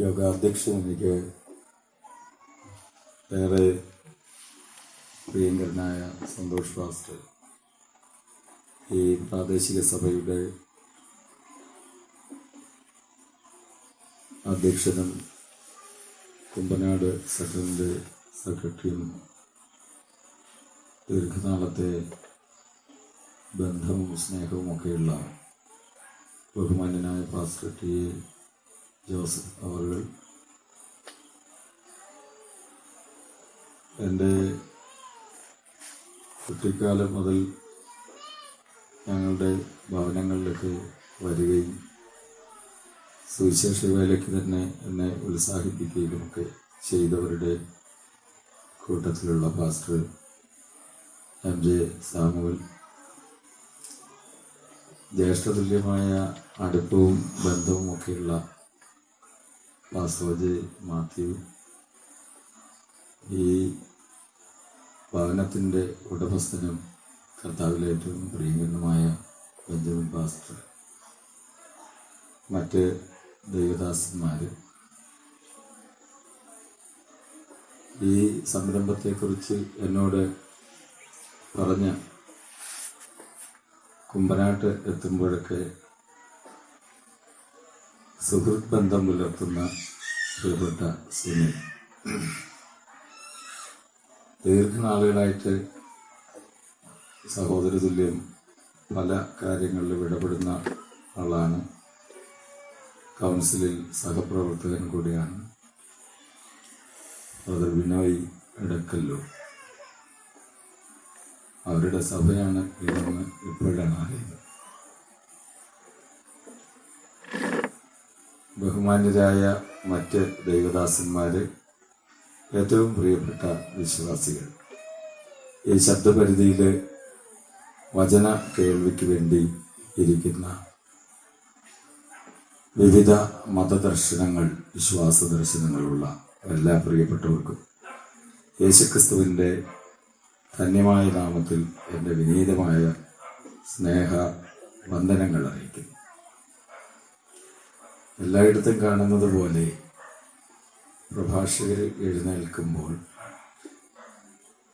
യോഗാധ്യക്ഷൻ എനിക്ക് ഏറെ പ്രിയങ്കരനായ സന്തോഷ് പാസ്റ്റർ, ഈ പ്രാദേശിക സഭയുടെ അധ്യക്ഷനും കുമ്പനാട് സെക്രട്ടറിൻ്റെ സെക്രട്ടറിയും ദീർഘനാളത്തെ ബന്ധവും സ്നേഹവും ഒക്കെയുള്ള ബഹുമാന്യനായ പാസ്റ്റർ ടി എ ജോസഫ് അവർ, എൻ്റെ കുട്ടിക്കാലം മുതൽ ഞങ്ങളുടെ ഭവനങ്ങളിലൊക്കെ വരികയും സുവിശേഷ വേലയ്ക്ക് തന്നെ എന്നെ ഉത്സാഹിപ്പിക്കുകയുമൊക്കെ ചെയ്തവരുടെ കൂട്ടത്തിലുള്ള പാസ്റ്റർ എം ജെ സാമുവൽ, ജ്യേഷ്ഠതുല്യമായ അടുപ്പവും ബന്ധവും ഒക്കെയുള്ള പാസ്റ്റർ ജെ മാത്യു, ഈ ഭവനത്തിൻ്റെ ഉടമസ്ഥനും കർത്താവിലെ ഏറ്റവും പ്രിയങ്കരനുമായ ബെഞ്ചമിൻ പാസ്റ്റർ, മറ്റ് ദൈവദാസന്മാർ, ഈ സംരംഭത്തെക്കുറിച്ച് എന്നോട് പറഞ്ഞ കുമ്പനാട്ട് എത്തുമ്പോഴൊക്കെ സുഹൃത്ത് ബന്ധം പുലർത്തുന്ന പ്രിയപ്പെട്ട സുനിൽ, ദീർഘനാളുകളായിട്ട് സഹോദരതുല്യം പല കാര്യങ്ങളിലും ഇടപെടുന്ന ആളാണ്. കൗൺസിലിൽ സഹപ്രവർത്തകൻ കൂടിയാണ് ബ്രദർ വിനോയ് ഇടക്കല്ലൂർ. അവരുടെ സഭയാണ് ഇതെന്ന് ഇപ്പോഴാണ് അറിയുന്നത്. ബഹുമാന്യരായ മറ്റ് ദൈവദാസന്മാര്, ഏറ്റവും പ്രിയപ്പെട്ട വിശ്വാസികൾ, ഈ ശബ്ദപരിധിയിൽ വചന കേൾവിക്ക് വേണ്ടി ഇരിക്കുന്ന വിവിധ മതദർശനങ്ങൾ, വിശ്വാസ ദർശനങ്ങളുള്ള എല്ലാ പ്രിയപ്പെട്ടവർക്കും യേശുക്രിസ്തുവിൻ്റെ ധന്യമായ നാമത്തിൽ എൻ്റെ വിനീതമായ സ്നേഹ വന്ദനങ്ങൾ അറിയിക്കുന്നു. എല്ലായിടത്തും കാണുന്നത് പോലെ പ്രഭാഷകർ എഴുന്നേൽക്കുമ്പോൾ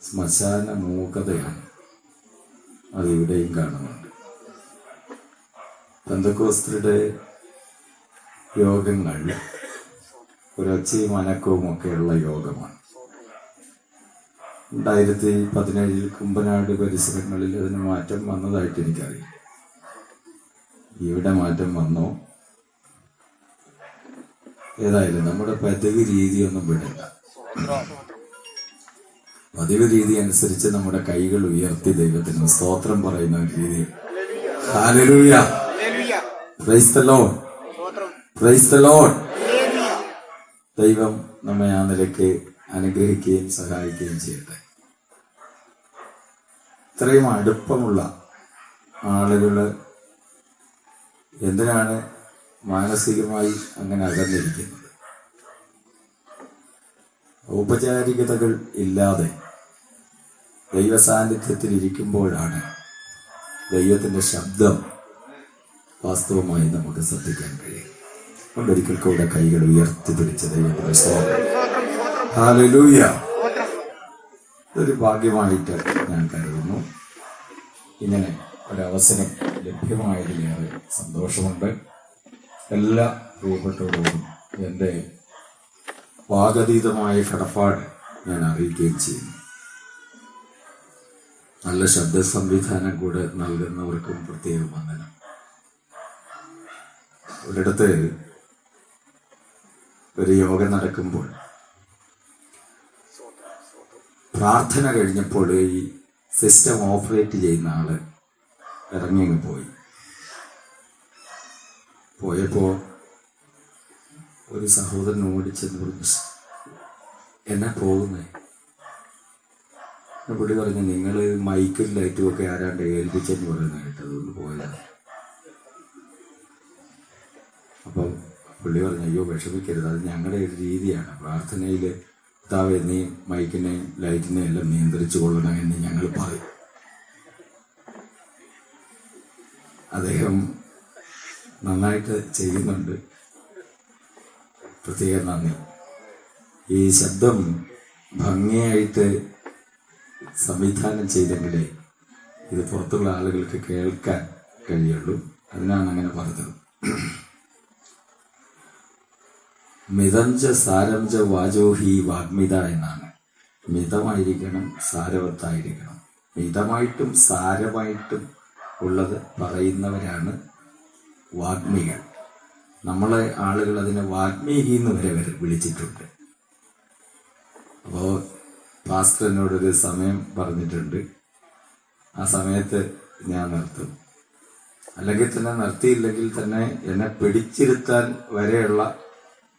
ശ്മശാന മൂകതയാണ്, അതിവിടെയും കാണുന്നുണ്ട്. പെന്തക്കോസ്തരുടെ യോഗങ്ങൾ ഒരൊച്ചയും അനക്കവും ഒക്കെയുള്ള യോഗമാണ്. 2017 കുമ്പനാട് പരിസരങ്ങളിൽ അതിന് മാറ്റം വന്നതായിട്ട് എനിക്കറിയാം. ഇവിടെ മാറ്റം വന്നോ? ഏതായാലും നമ്മുടെ പതിവ് രീതിയൊന്നും വിടില്ല. പതിവ് രീതി അനുസരിച്ച് നമ്മുടെ കൈകൾ ഉയർത്തി ദൈവത്തിന് സ്തോത്രം പറയുന്ന ഒരു രീതി. Hallelujah, price the lord, praise the Lord. ദൈവം നമ്മെ ആ നിലയ്ക്ക് അനുഗ്രഹിക്കുകയും സഹായിക്കുകയും ചെയ്യട്ടെ. ഇത്രയും അടുപ്പമുള്ള ആളുകൾ എന്തിനാണ് മാനസികമായി അങ്ങനെ അകന്നിരിക്കുന്നത്? ഔപചാരികതകൾ ഇല്ലാതെ ദൈവസാന്നിധ്യത്തിൽ ഇരിക്കുമ്പോഴാണ് ദൈവത്തിന്റെ ശബ്ദം വാസ്തവമായി നമുക്ക് ശ്രദ്ധിക്കാൻ കഴിയും. ഒരിക്കൽ കൂടെ കൈകൾ ഉയർത്തി പിടിച്ച ദൈവത്തിന്റെ സ്തോത്രം. ഹല്ലേലൂയ. ഇതൊരു ഭാഗ്യമായിട്ട് ഞാൻ കരുതുന്നു. ഇങ്ങനെ ഒരവസരം ലഭ്യമായതിലേറെ സന്തോഷമുണ്ട്. എല്ലാ പ്രിയപ്പെട്ടവരോടും എൻ്റെ വാഗതീതമായ കടപ്പാട് ഞാൻ അറിയിക്കുകയും ചെയ്യുന്നു. നല്ല ശബ്ദ സംവിധാനം കൂടെ നൽകുന്നവർക്കും പ്രത്യേക വന്ദനം. ഒരിടത്ത് ഒരു യോഗം നടക്കുമ്പോൾ പ്രാർത്ഥന കഴിഞ്ഞപ്പോൾ ഈ സിസ്റ്റം ഓപ്പറേറ്റ് ചെയ്യുന്ന ആള് ഇറങ്ങിയങ്ങ് പോയപ്പോ ഒരു സഹോദരൻ ഓടിച്ചെന്ന് പറഞ്ഞു, എന്നാ പോകുന്നേ? പുള്ളി പറഞ്ഞു, നിങ്ങൾ മൈക്കും ലൈറ്റും ഒക്കെ ആരാണ്ട് ഏൽപ്പിച്ചെന്ന് പറയുന്ന കേട്ടോ, അതുകൊണ്ട് പോയതാണ്. അപ്പം പുള്ളി പറഞ്ഞു, അയ്യോ വിഷമിക്കരുത്, അത് ഞങ്ങളുടെ ഒരു രീതിയാണ്. പ്രാർത്ഥനയിൽ കർത്താവേ നീ മൈക്കിനെയും ലൈറ്റിനെയും എല്ലാം നിയന്ത്രിച്ചു കൊള്ളണം എന്ന് ഞങ്ങൾ പറയും. അദ്ദേഹം നന്നായിട്ട് ചെയ്യുന്നുണ്ട്. പ്രത്യേക നന്ദി. ഈ ശബ്ദം ഭംഗിയായിട്ട് സംവിധാനം ചെയ്തെങ്കിലേ ഇത് പുറത്തുള്ള ആളുകൾക്ക് കേൾക്കാൻ കഴിയുള്ളൂ. അതിനാണ് അങ്ങനെ പറഞ്ഞത്. മിതഞ്ച സാരംജ വാചോഹി വാഗ്മിത എന്നാണ്. മിതമായിരിക്കണം, സാരവത്തായിരിക്കണം. മിതമായിട്ടും സാരമായിട്ടും ഉള്ളത് പറയുന്നവരാണ് വാഗ്മികൾ. നമ്മളെ ആളുകൾ അതിനെ വാഗ്മീകി എന്ന് വരെ വിളിച്ചിട്ടുണ്ട്. അപ്പോൾ പാസ്റ്റർ എന്നോടൊരു സമയം പറഞ്ഞിട്ടുണ്ട്. ആ സമയത്ത് ഞാൻ നിർത്തും. അല്ലെങ്കിൽ തന്നെ നിർത്തിയില്ലെങ്കിൽ തന്നെ എന്നെ പിടിച്ചിരുത്താൻ വരെയുള്ള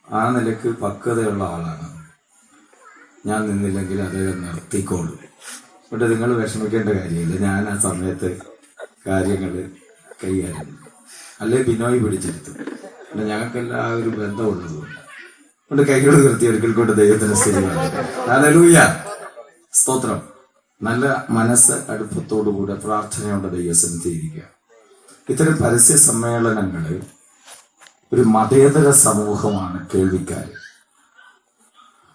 ആ നിലക്ക് പക്വതയുള്ള ആളാണ്. ഞാൻ നിന്നില്ലെങ്കിൽ അദ്ദേഹം നിർത്തിക്കോളൂ. പക്ഷെ നിങ്ങൾ വിഷമിക്കേണ്ട കാര്യമില്ല. ഞാൻ ആ സമയത്ത് കാര്യങ്ങൾ കൈകാര്യം അല്ലെ ബിനോയ് പിടിച്ചെടുത്തു. പിന്നെ ഞങ്ങൾക്കെല്ലാം ആ ഒരു ബന്ധമുള്ളതുകൊണ്ട് കൊണ്ട് കൈകൾ നിർത്തി ഒരിക്കൽ കൊണ്ട് ദൈവത്തിന് സ്ഥിതി. ഹല്ലേലൂയ, സ്തോത്രം. നല്ല മനസ്സ് അടുപ്പത്തോടുകൂടെ പ്രാർത്ഥനയോടെ ദൈവസന്നിധി ഇരിക്കുക. ഇത്തരം പരസ്യ സമ്മേളനങ്ങള് ഒരു മതേതര സമൂഹമാണ് കേൾവിക്കാർ.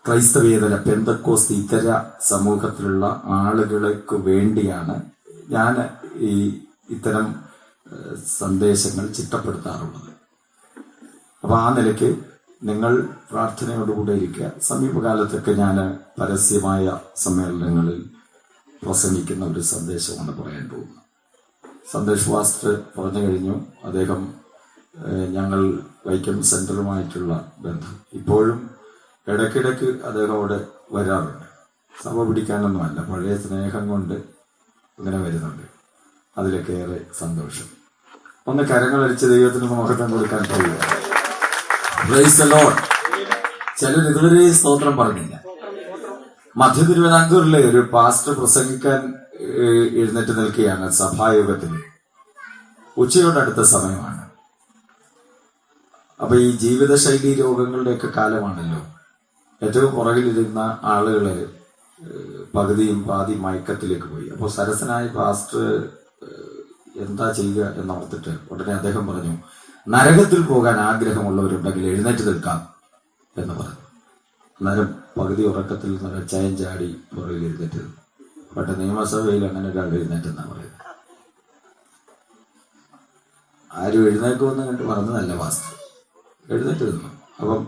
ക്രൈസ്തവേതര പെന്തക്കോസ്ത് ഇതര സമൂഹത്തിലുള്ള ആളുകൾക്ക് വേണ്ടിയാണ് ഞാൻ ഈ ഇത്തരം സന്ദേശങ്ങൾ ചിട്ടപ്പെടുത്താറുള്ളത്. അപ്പൊ ആ നിലയ്ക്ക് നിങ്ങൾ പ്രാർത്ഥനയോടുകൂടെ ഇരിക്കുക. സമീപകാലത്തൊക്കെ ഞാൻ പരസ്യമായ സമ്മേളനങ്ങളിൽ പ്രസംഗിക്കുന്ന ഒരു സന്ദേശമാണ് പറയാൻ പോകുന്നത്. സന്ദേശ് മാസ്റ്റർ പറഞ്ഞു കഴിഞ്ഞു. അദ്ദേഹം ഞങ്ങൾ വൈക്കം സെന്ററുമായിട്ടുള്ള ബന്ധം ഇപ്പോഴും ഇടയ്ക്കിടയ്ക്ക് അദ്ദേഹം അവിടെ വരാറുണ്ട്. സഭ പിടിക്കാനൊന്നുമല്ല, പഴയ സ്നേഹം കൊണ്ട് ഇങ്ങനെ വരുന്നുണ്ട്. അതിലൊക്കെ ഏറെ സന്തോഷം. ഒന്ന് കരങ്ങളടിച്ച് ദൈവത്തിന് മഹത്വം കൊടുക്കാൻ കഴിയുക. Price the Lord. ചിലർ ഇതുവരെ സ്തോത്രം പറഞ്ഞില്ല. മധ്യ തിരുവിതാംകൂറിലെ ഒരു പാസ്റ്റർ പ്രസംഗിക്കാൻ എഴുന്നേറ്റ് നിൽക്കുകയാണ് സഭായോഗത്തിൽ. ഉച്ചയോടടുത്ത സമയമാണ്. അപ്പൊ ഈ ജീവിതശൈലി രോഗങ്ങളുടെയൊക്കെ കാലമാണല്ലോ. ഏറ്റവും പുറകിലിരുന്ന ആളുകള് പകുതിയും പാതി മയക്കത്തിലേക്ക് പോയി. അപ്പോൾ സരസനായ പാസ്റ്റർ എന്താ ചെയ്യുക എന്നോർത്തിട്ട് ഉടനെ അദ്ദേഹം പറഞ്ഞു, നരകത്തിൽ പോകാൻ ആഗ്രഹമുള്ളവരുണ്ടെങ്കിൽ എഴുന്നേറ്റ് നിൽക്കാം എന്ന് പറഞ്ഞു. അന്നേരം പകുതി ഉറക്കത്തിൽ നിന്ന് ചയം ചാടി പുറകിൽ എഴുന്നേറ്റ്. പക്ഷെ നിയമസഭയിൽ അങ്ങനെ ഒരാൾ എഴുന്നേറ്റെന്നാ പറയുന്നത്. ആരും എഴുന്നേക്കുമെന്ന് കണ്ട് പറഞ്ഞതല്ല പാസ്റ്റർ. എഴുന്നേറ്റ് നിന്നു. അപ്പം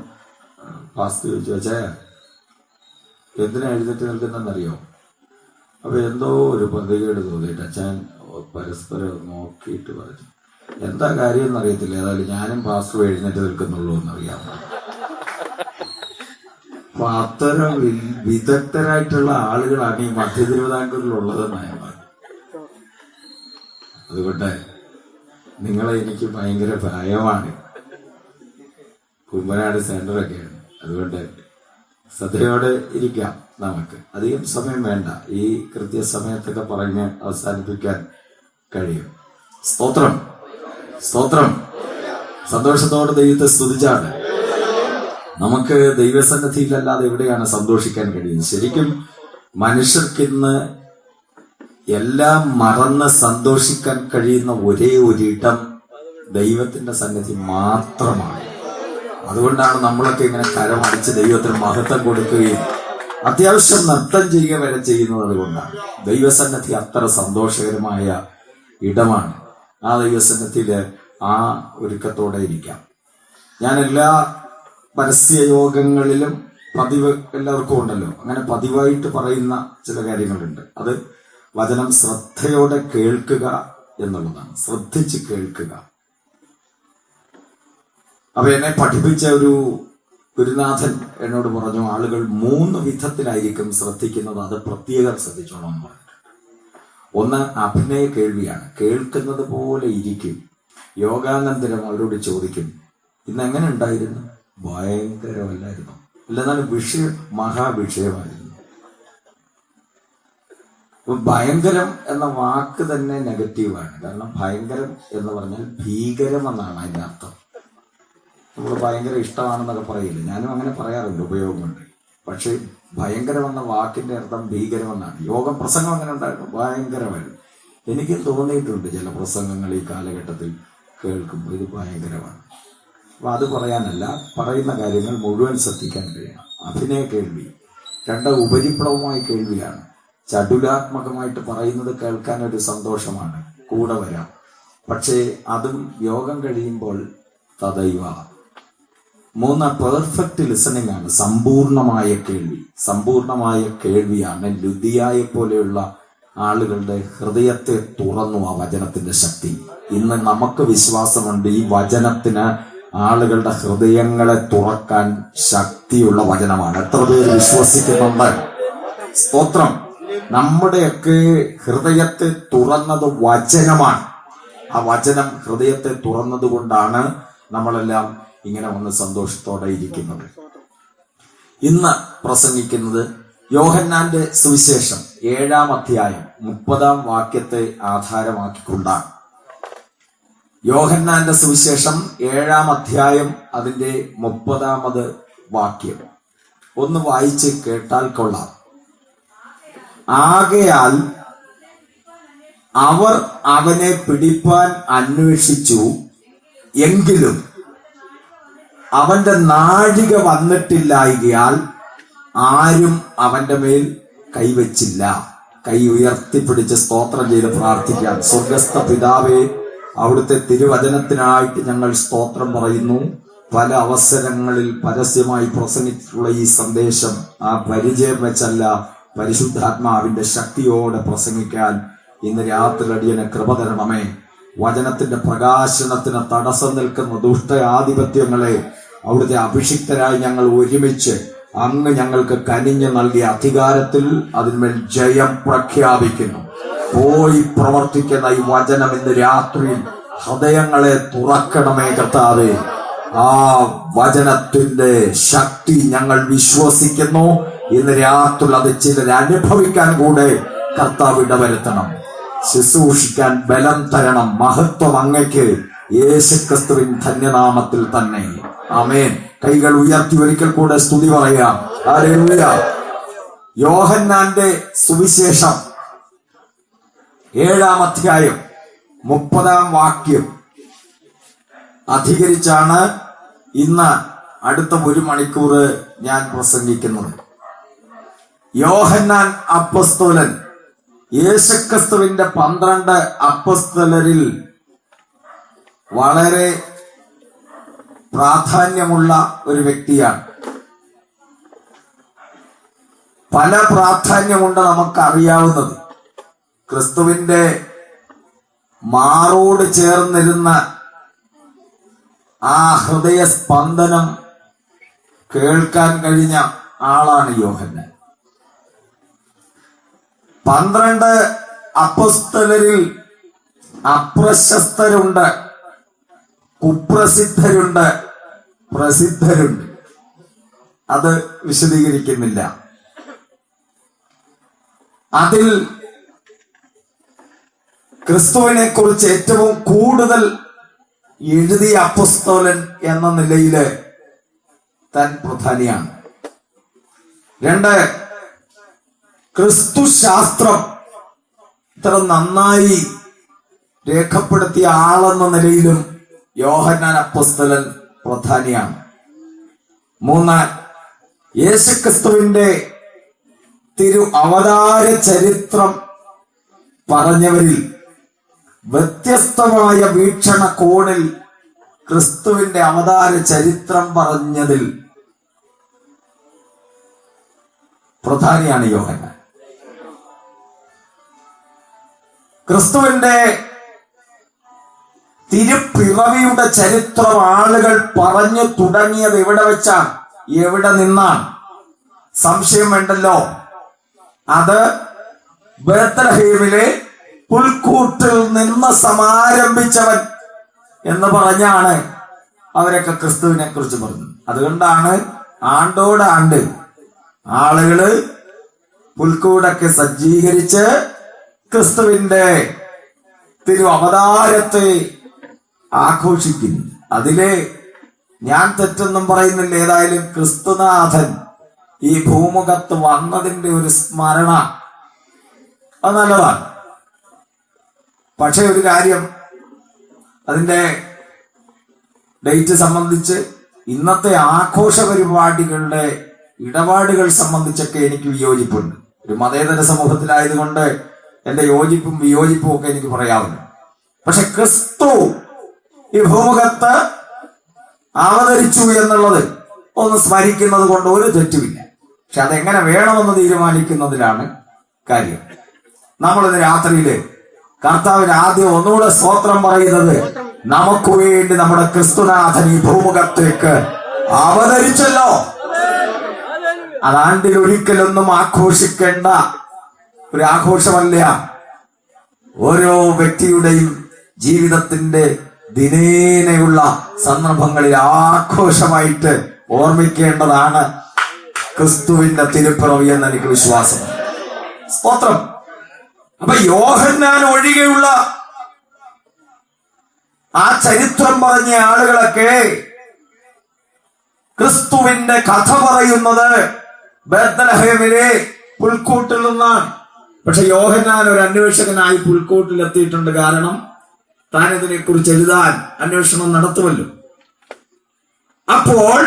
പാസ്റ്റർ ചോദിച്ചു, അച്ഛായ എന്തിനാ എഴുന്നേറ്റ് നിൽക്കുന്നതെന്നറിയോ? അപ്പൊ എന്തോ ഒരു പന്തികേട് തോന്നിയിട്ട് അച്ഛൻ പരസ്പരം നോക്കിയിട്ട് പറഞ്ഞു, എന്താ കാര്യം എന്നറിയത്തില്ല, ഏതായാലും ഞാനും പാസ്റ്ററും എഴുന്നേറ്റ് നിൽക്കുന്നുള്ളൂ എന്നറിയാമോ. അപ്പൊ അത്തരം വിദഗ്ധരായിട്ടുള്ള ആളുകളാണ് ഈ മധ്യ തിരുവിതാംകൂറിലുള്ളതെന്നാണ് ഞാൻ പറഞ്ഞത്. അതുകൊണ്ട് നിങ്ങളെ എനിക്ക് ഭയങ്കര ഭയമാണ്. കുമ്പനാട് സെന്ററൊക്കെയാണ്. അതുകൊണ്ട് ശ്രദ്ധയോടെ ഇരിക്കാം. നമുക്ക് അധികം സമയം വേണ്ട. ഈ കൃത്യസമയത്തൊക്കെ പറഞ്ഞ് അവസാനിപ്പിക്കാൻ കഴിയും. സ്തോത്രം, സ്തോത്രം. സന്തോഷത്തോടെ ദൈവത്തെ സ്തുതിച്ചാണ്. നമുക്ക് ദൈവസന്നിധിയിലല്ലാതെ എവിടെയാണ് സന്തോഷിക്കാൻ കഴിയുന്നത്? ശരിക്കും മനുഷ്യർക്കിന്ന് എല്ലാം മറന്ന് സന്തോഷിക്കാൻ കഴിയുന്ന ഒരേ ഒരിടം ദൈവത്തിന്റെ സന്നിധി മാത്രമാണ്. അതുകൊണ്ടാണ് നമ്മളൊക്കെ ഇങ്ങനെ കരമടിച്ച് ദൈവത്തിന് മഹത്വം കൊടുക്കുകയും അത്യാവശ്യം നൃത്തം ചെയ്യുക വരെ ചെയ്യുന്നത്. അതുകൊണ്ടാണ് ദൈവസന്നിധി അത്ര സന്തോഷകരമായ ഇടമാണ്. ആ ദൈവസന്നിധിയില് ആ ഒരുക്കത്തോടെ ഇരിക്കാം. ഞാൻ എല്ലാ പരസ്യയോഗങ്ങളിലും പതിവ് എല്ലാവർക്കും ഉണ്ടല്ലോ, അങ്ങനെ പതിവായിട്ട് പറയുന്ന ചില കാര്യങ്ങളുണ്ട്. അത് വചനം ശ്രദ്ധയോടെ കേൾക്കുക എന്നുള്ളതാണ്. ശ്രദ്ധിച്ച് കേൾക്കുക. അപ്പൊ എന്നെ പഠിപ്പിച്ച ഒരു ഗുരുനാഥൻ എന്നോട് പറഞ്ഞു, ആളുകൾ 3 വിധത്തിലായിരിക്കും ശ്രദ്ധിക്കുന്നത്, അത് പ്രത്യേകം ശ്രദ്ധിച്ചോണം എന്ന് പറഞ്ഞിട്ടുണ്ട്. ഒന്ന് അഭിനയ കേൾവിയാണ്. കേൾക്കുന്നത് പോലെ ഇരിക്കും. യോഗാനന്തരം അവരോട് ചോദിക്കും, ഇന്ന് എങ്ങനെ ഉണ്ടായിരുന്നു? ഭയങ്കരമല്ലായിരുന്നു. അല്ലെന്നാലും വിഷയം മഹാവിഷയമായിരുന്നു. അപ്പൊ ഭയങ്കരം എന്ന വാക്ക് തന്നെ നെഗറ്റീവാണ്. കാരണം ഭയങ്കരം എന്ന് പറഞ്ഞാൽ ഭീകരം എന്നാണ് അതിന്റെ അർത്ഥം. നമ്മൾ ഭയങ്കര ഇഷ്ടമാണെന്നൊക്കെ പറയില്ല. ഞാനും അങ്ങനെ പറയാറുണ്ട്, ഉപയോഗമുണ്ട്. പക്ഷെ ഭയങ്കരം എന്ന വാക്കിന്റെ അർത്ഥം ഭീകരമെന്നാണ്. യോഗം പ്രസംഗം അങ്ങനെ ഉണ്ടായിരുന്നു, ഭയങ്കരമായിരുന്നു. എനിക്കും തോന്നിയിട്ടുണ്ട് ചില പ്രസംഗങ്ങൾ ഈ കാലഘട്ടത്തിൽ കേൾക്കുമ്പോൾ ഇത് ഭയങ്കരമാണ്. അപ്പൊ അത് പറയാനല്ല, പറയുന്ന കാര്യങ്ങൾ മുഴുവൻ ശ്രദ്ധിക്കാൻ കഴിയണം. അഭിനയ കേൾവി, രണ്ട് ഉപരിപ്ലവമായ കേൾവിയാണ്. ചടുലാത്മകമായിട്ട് പറയുന്നത് കേൾക്കാൻ ഒരു സന്തോഷമാണ്, കൂടെ വരാം. പക്ഷേ അതും യോഗം കഴിയുമ്പോൾ തദൈവ. 3 പെർഫെക്റ്റ് ലിസണിംഗ് ആണ്, സമ്പൂർണമായ കേൾവി. സമ്പൂർണമായ കേൾവിയാണ് ലുദിയായെ പോലെയുള്ള ആളുകളുടെ ഹൃദയത്തെ തുറന്നു ആ വചനത്തിന്റെ ശക്തി. ഇന്ന് നമുക്ക് വിശ്വാസമുണ്ട് ഈ വചനത്തിന് ആളുകളുടെ ഹൃദയങ്ങളെ തുറക്കാൻ ശക്തിയുള്ള വചനമാണ്. എത്ര പേര് വിശ്വസിക്കുന്നുണ്ട്? സ്തോത്രം. നമ്മുടെയൊക്കെ ഹൃദയത്തെ തുറന്നത് വചനമാണ്. ആ വചനം ഹൃദയത്തെ തുറന്നത് കൊണ്ടാണ് നമ്മളെല്ലാം ഇങ്ങനെ വന്ന് സന്തോഷത്തോടെ ഇരിക്കുന്നത്. ഇന്ന് പ്രസംഗിക്കുന്നത് യോഹന്നാന്റെ സുവിശേഷം 7-ാം അധ്യായം 30-ാം വാക്യത്തെ ആധാരമാക്കിക്കൊണ്ടാണ്. യോഹന്നാന്റെ സുവിശേഷം 7-ാം അധ്യായം അതിന്റെ 30-ാമത് വാക്യം ഒന്ന് വായിച്ച് കേട്ടാൽ കൊള്ളാം. ആകയാൽ അവർ അവനെ പിടിപ്പാൻ അന്വേഷിച്ചു, എങ്കിലും അവന്റെ നാഴിക വന്നിട്ടില്ലായകയാൽ ആരും അവന്റെ മേൽ കൈവച്ചില്ല. കൈ ഉയർത്തിപ്പിടിച്ച് സ്തോത്രം ചെയ്ത് പ്രാർത്ഥിക്കാം. സ്വർഗസ്ഥ പിതാവേ, അവിടുത്തെ തിരുവചനത്തിനായിട്ട് ഞങ്ങൾ സ്തോത്രം പറയുന്നു. പല അവസരങ്ങളിൽ പരസ്യമായി പ്രസംഗിച്ചിട്ടുള്ള ഈ സന്ദേശം ആ പരിചയം വെച്ചല്ല, പരിശുദ്ധാത്മാവിന്റെ ശക്തിയോടെ പ്രസംഗിക്കാൻ ഇന്ന് രാത്രി അടിയനെ കൃപ തരണമേ. വചനത്തിന്റെ പ്രകാശനത്തിന് തടസ്സം നിൽക്കുന്ന ദുഷ്ട ആധിപത്യങ്ങളെ അവിടുത്തെ അഭിഷിക്തരായി ഞങ്ങൾ ഒരുമിച്ച് അങ്ങ് ഞങ്ങൾക്ക് കനിഞ്ഞു നൽകിയ അധികാരത്തിൽ അതിന്മേൽ ജയം പ്രഖ്യാപിക്കുന്നു. പോയി പ്രവർത്തിക്കുന്ന ഈ വചനം ഇന്ന് രാത്രിയിൽ ഹൃദയങ്ങളെ തുറക്കണമേ കർത്താവേ. ആ വചനത്തിന്റെ ശക്തി ഞങ്ങൾ വിശ്വസിക്കുന്നു. ഇന്ന് രാത്രി അത് ചിലർ അനുഭവിക്കാൻ കൂടെ കർത്താവ് ഇടവരുത്തണം. ശുശ്രൂഷിക്കാൻ ബലം തരണം. മഹത്വം അങ്ങയ്ക്ക്, യേശുക്രിസ്തുവിൻ ധന്യനാമത്തിൽ തന്നെ. ആമേൻ. കൈകൾ ഉയർത്തി ഒരിക്കൽ കൂടെ സ്തുതി പറയാം. ഹല്ലേലൂയ. യോഹന്നാന്റെ സുവിശേഷം 7-ാം അധ്യായം 30-ാം വാക്യം അധികരിച്ചാണ് ഇന്ന് അടുത്ത 1 മണിക്കൂർ ഞാൻ പ്രസംഗിക്കുന്നത്. യോഹന്നാൻ അപ്പസ്തോലൻ യേശുക്രിസ്തുവിന്റെ 12 അപ്പസ്തലരിൽ വളരെ പ്രാധാന്യമുള്ള ഒരു വ്യക്തിയാണ്. പല പ്രാധാന്യമുണ്ട് നമുക്കറിയാവുന്നത്. ക്രിസ്തുവിന്റെ മാറോട് ചേർന്നിരുന്ന ആ ഹൃദയ സ്പന്ദനം കേൾക്കാൻ കഴിഞ്ഞ ആളാണ് യോഹന്നാൻ. 12 അപ്പസ്തലരിൽ അപ്രശസ്തരുണ്ട്, കുപ്രസിദ്ധരുണ്ട്, പ്രസിദ്ധരുണ്ട്. അത് വിശദീകരിക്കുന്നില്ല. അതിൽ ക്രിസ്തുവിനെ കുറിച്ച് ഏറ്റവും കൂടുതൽ എഴുതിയ അപ്പസ്തോലൻ എന്ന നിലയില് താൻ പ്രധാനിയാണ്. 2, ക്രിസ്തു ശാസ്ത്രം ഇത്ര നന്നായി രേഖപ്പെടുത്തിയ ആളെന്ന നിലയിലും യോഹന്നാൻ അപ്പസ്തലൻ പ്രധാനിയാണ്. 3, യേശുക്രിസ്തുവിന്റെ തിരു അവതാര ചരിത്രം പറഞ്ഞവരിൽ വ്യത്യസ്തമായ വീക്ഷണകോണിൽ ക്രിസ്തുവിന്റെ അവതാര ചരിത്രം പറഞ്ഞതിൽ പ്രധാനിയാണ് യോഹന്നാൻ. ക്രിസ്തുവിന്റെ തിരുപ്പിറവിയുടെ ചരിത്രം ആളുകൾ പറഞ്ഞു തുടങ്ങിയത് എവിടെ വെച്ചാണ്, എവിടെ നിന്നാണ്? സംശയം വേണ്ടല്ലോ. അത് ബേത്ലഹേമിലെ പുൽക്കൂട്ടിൽ നിന്ന് സമാരംഭിച്ചവൻ എന്ന് പറഞ്ഞാണ് അവരൊക്കെ ക്രിസ്തുവിനെ കുറിച്ച് പറഞ്ഞത്. അതുകൊണ്ടാണ് ആണ്ടോടാണ്ട് ആളുകള് പുൽക്കൂടൊക്കെ സജ്ജീകരിച്ച് ക്രിസ്തുവിന്റെ തിരു അവതാരത്തെ ആഘോഷിക്കുന്നു. അതിലെ ഞാൻ തെറ്റൊന്നും പറയുന്നില്ല. ഏതായാലും ക്രിസ്തുനാഥൻ ഈ ഭൂമുഖത്ത് വന്നതിന്റെ ഒരു സ്മരണ അത് നല്ലതാണ്. പക്ഷെ ഒരു കാര്യം, അതിന്റെ ഡേറ്റ് സംബന്ധിച്ച്, ഇന്നത്തെ ആഘോഷ പരിപാടികളുടെ ഇടപാടുകൾ സംബന്ധിച്ചൊക്കെ എനിക്ക് വിയോജിപ്പുണ്ട്. ഒരു മതേതര സമൂഹത്തിലായതുകൊണ്ട് എന്റെ യോജിപ്പും വിയോജിപ്പും ഒക്കെ എനിക്ക് പറയാവുന്നു. പക്ഷെ ക്രിസ്തു ഈ ഭൂമുഖത്ത് അവതരിച്ചു എന്നുള്ളത് ഒന്ന് സ്മരിക്കുന്നത് കൊണ്ട് ഒരു തെറ്റുമില്ല. പക്ഷെ അതെങ്ങനെ വേണമെന്ന് തീരുമാനിക്കുന്നതിലാണ് കാര്യം. നമ്മളിന്ന് രാത്രിയില് കർത്താവിന് ആദ്യം ഒന്നുകൂടെ സ്തോത്രം പറയുന്നത്, നമുക്ക് വേണ്ടി നമ്മുടെ ക്രിസ്തുനാഥൻ ഈ ഭൂമുഖത്തേക്ക് അവതരിച്ചല്ലോ. അതാണ്ടിൽ ഒരിക്കലൊന്നും ആഘോഷിക്കേണ്ട ഒരു ആഘോഷമല്ല. ഓരോ വ്യക്തിയുടെയും ജീവിതത്തിന്റെ ദിനേനയുള്ള സന്ദർഭങ്ങളിൽ ആഘോഷമായിട്ട് ഓർമ്മിക്കേണ്ടതാണ് ക്രിസ്തുവിന്റെ തിരുപ്പിറവി എന്ന് എനിക്ക് വിശ്വാസം. സ്തോത്രം. അപ്പൊ യോഹന്നാൻ ഒഴികെയുള്ള ആ ചരിത്രം പറഞ്ഞ ആളുകളൊക്കെ ക്രിസ്തുവിന്റെ കഥ പറയുന്നത് ബേത്ലഹേമിലെ പുൽക്കൂട്ടിൽ നിന്നാണ്. പക്ഷെ യോഹന്നാൻ ഒരു അന്വേഷകനായി പുൽക്കൂട്ടിൽ എത്തിയിട്ടുണ്ട്. കാരണം താൻ ഇതിനെ കുറിച്ച് എഴുതാൻ അന്വേഷണം നടത്തുമല്ലോ. അപ്പോൾ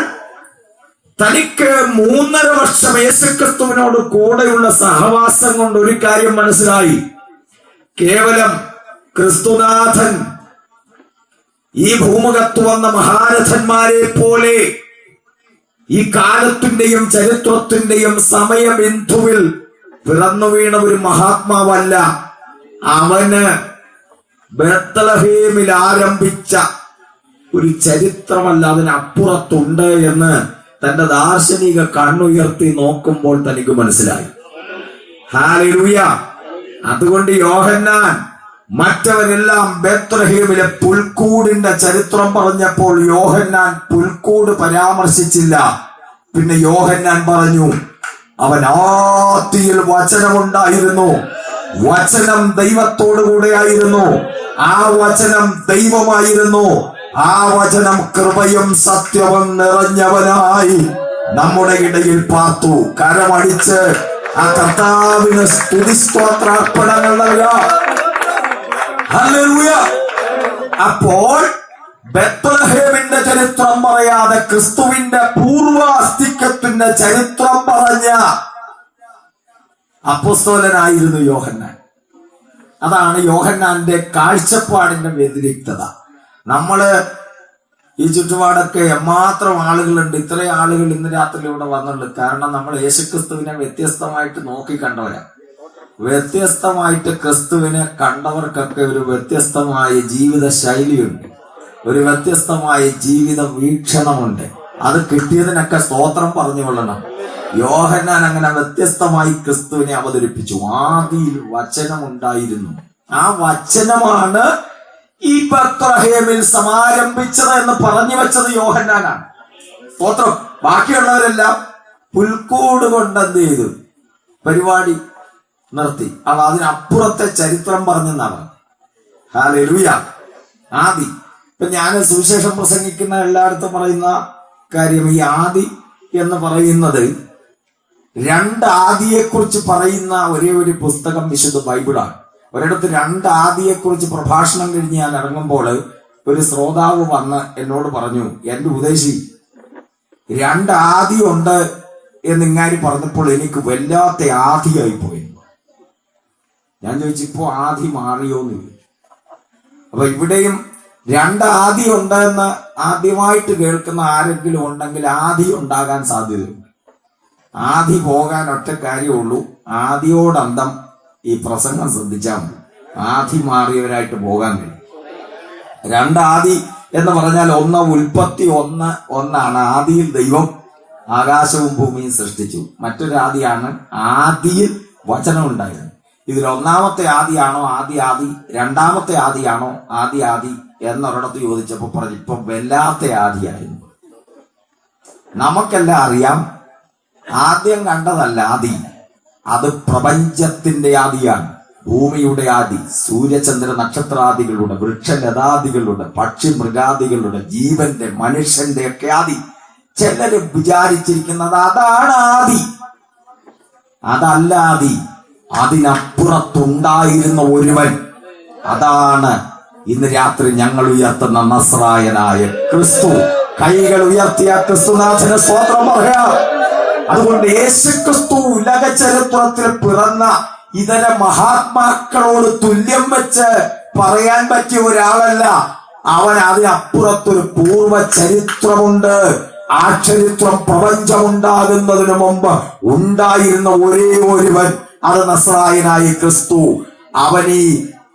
തനിക്ക് 3.5 വർഷം യേശുക്രിസ്തുവിനോട് കൂടെയുള്ള സഹവാസം കൊണ്ട് ഒരു കാര്യം മനസ്സിലായി. കേവലം ക്രിസ്തുനാഥൻ ഈ ഭൂമുഖത്ത് വന്ന മഹാരഥന്മാരെ പോലെ ഈ കാലത്തിന്റെയും ചരിത്രത്തിന്റെയും സമയബിന്ദുവിൽ പിറന്നു വീണ ഒരു മഹാത്മാവല്ല. അവന് ബേത്ലഹേമിൽ ആരംഭിച്ച ഒരു ചരിത്രമല്ല, അതിനപ്പുറത്തുണ്ട് എന്ന് തന്റെ ദാർശനിക കണ്ണുയർത്തി നോക്കുമ്പോൾ തനിക്ക് മനസ്സിലായി. ഹല്ലേലൂയ. അതുകൊണ്ട് യോഹന്നാൻ മറ്റവരെല്ലാം ബേത്ലഹേമിലെ പുൽക്കൂടിന്റെ ചരിത്രം പറഞ്ഞപ്പോൾ യോഹന്നാൻ പുൽക്കൂട് പരാമർശിച്ചില്ല. പിന്നെ യോഹന്നാൻ പറഞ്ഞു, അവൻ ആദിയിൽ വചനമുണ്ടായിരുന്നു, വചനം ദൈവത്തോടു കൂടെയായിരുന്നു, ആ വചനം ദൈവമായിരുന്നു, ആ വചനം കൃപയും സത്യവും നിറഞ്ഞവനായി നമ്മുടെ ഇടയിൽ പാർത്തു. കരമടിച്ച് ആ കർത്താവിന് സ്തുതിസ്തോത്രാർപ്പണങ്ങൾ നൽകാം. ഹല്ലേലൂയ. അപ്പോൾ ബേത്ലഹേമിന്റെ ചരിത്രം പറയാതെ ക്രിസ്തുവിന്റെ പൂർവ അസ്തിത്വത്തിന്റെ ചരിത്രം പറഞ്ഞ അപ്പോസ്തലനായിരുന്നു യോഹന്നാൻ. അതാണ് യോഹന്നാന്റെ കാഴ്ചപ്പാടിന്റെ വ്യതിരിക്തത. നമ്മള് ഈ ചുറ്റുപാടൊക്കെ എമ്മാത്രം ആളുകളുണ്ട്. ഇത്രയും ആളുകൾ ഇന്ന് രാത്രി ഇവിടെ വന്നുള്ളൂ. കാരണം നമ്മൾ യേശുക്രിസ്തുവിനെ വ്യത്യസ്തമായിട്ട് നോക്കിക്കണ്ടവരാ. വ്യത്യസ്തമായിട്ട് ക്രിസ്തുവിനെ കണ്ടവർക്കൊക്കെ ഒരു വ്യത്യസ്തമായ ജീവിത ശൈലിയുണ്ട്, ഒരു വ്യത്യസ്തമായ ജീവിത വീക്ഷണമുണ്ട്. അത് കിട്ടിയതിനൊക്കെ സ്തോത്രം പറഞ്ഞു കൊള്ളണം. യോഹന്നാൻ അങ്ങനെ വ്യത്യസ്തമായി ക്രിസ്തുവിനെ അവതരിപ്പിച്ചു. ആദിയിൽ വചനം ഉണ്ടായിരുന്നു, ആ വചനമാണ് ഈ ബേത്ലഹേമിൽ സമാരംഭിച്ചത് എന്ന് പറഞ്ഞു വെച്ചത് യോഹന്നാനാണ്. സ്തോത്രം. ബാക്കിയുള്ളവരെല്ലാം പുൽക്കൂട് കൊണ്ട് എന്ത് ചെയ്തു? പരിപാടി നിർത്തി. അവ അതിനപ്പുറത്തെ ചരിത്രം പറഞ്ഞെന്നാണ്. ഹല്ലേലൂയ. ആദി. ഇപ്പൊ ഞാൻ സുവിശേഷം പ്രസംഗിക്കുന്ന എല്ലായിടത്തും പറയുന്ന കാര്യം, ഈ ആദി എന്ന് പറയുന്നത് 2 ആദിയെക്കുറിച്ച് പറയുന്ന ഒരേ ഒരു പുസ്തകം വിശുദ്ധ ബൈബിളാണ്. ഒരിടത്ത് 2 ആദിയെക്കുറിച്ച് പ്രഭാഷണം കഴിഞ്ഞ് ഞാൻ ഇറങ്ങുമ്പോൾ ഒരു ശ്രോതാവ് വന്ന് എന്നോട് പറഞ്ഞു, എന്റെ ഉപദേശി 2 ആദി ഉണ്ട് എന്നിങ്ങാരി പറഞ്ഞപ്പോൾ എനിക്ക് വല്ലാത്ത ആദിയായി പോയി. ഞാൻ ചോദിച്ചു, ഇപ്പോ ആദി മാറിയോന്ന്. അപ്പൊ ഇവിടെയും 2 ആദി ഉണ്ടെന്ന് ആദ്യമായിട്ട് കേൾക്കുന്ന ആരെങ്കിലും ഉണ്ടെങ്കിൽ ആദി ഉണ്ടാകാൻ സാധ്യതയുണ്ട്. ആദി പോകാൻ ഒറ്റ കാര്യമുള്ളൂ, ആദിയോടന്തം ഈ പ്രസംഗം ശ്രദ്ധിച്ചാൽ മതി. ആദി മാറിയവരായിട്ട് പോകാൻ കഴിയും. 2 ആദി എന്ന് പറഞ്ഞാൽ ഒന്ന് ഉൽപ്പത്തി, ഒന്നാണ്. ആദിയിൽ ദൈവം ആകാശവും ഭൂമിയും സൃഷ്ടിച്ചു. മറ്റൊരു ആദിയാണ് ആദിയിൽ വചനം ഉണ്ടായിരുന്നു. ഇതിൽ ഒന്നാമത്തെ ആദിയാണോ ആദി, രണ്ടാമത്തെ ആദിയാണോ ആദി എന്നൊരിടത്ത് ചോദിച്ചപ്പോ പറഞ്ഞു, ഇപ്പൊ വല്ലാത്ത ആദിയായിരുന്നു. നമുക്കെല്ലാം അറിയാം, ആദ്യം കണ്ടതല്ല ആദി, അത് പ്രപഞ്ചത്തിന്റെ ആദിയാണ്. ഭൂമിയുടെ ആദി, സൂര്യചന്ദ്ര നക്ഷത്രാദികളുടെ, വൃക്ഷലതാദികളുടെ, പക്ഷി മൃഗാദികളുടെ, ജീവന്റെ, മനുഷ്യന്റെ ഒക്കെ ആദി. ചിലര് വിചാരിച്ചിരിക്കുന്നത് അതാണ് ആദി. അതല്ല ആദി. അതിനപ്പുറത്തുണ്ടായിരുന്ന ഒരുവൻ, അതാണ് ഇന്ന് രാത്രി ഞങ്ങൾ ഉയർത്തുന്ന നസ്രായനായ ക്രിസ്തു. കൈകൾ ഉയർത്തിയ ക്രിസ്തുനാഥന് സ്തോത്രം പറയാം. അതുകൊണ്ട് യേശു ക്രിസ്തു ഉലക ചരിത്രത്തിൽ പിറന്ന ഇതര മഹാത്മാക്കളോട് തുല്യം വെച്ച് പറയാൻ പറ്റിയ ഒരാളല്ല. അവൻ അതിനപ്പുറത്തൊരു പൂർവ്വ ചരിത്രമുണ്ട്. ആ ചരിത്രം പ്രപഞ്ചമുണ്ടാകുന്നതിന് മുമ്പ് ഉണ്ടായിരുന്ന ഒരേ ഒരുവൻ, അത് നസ്രായനായ ക്രിസ്തു. അവൻ ഈ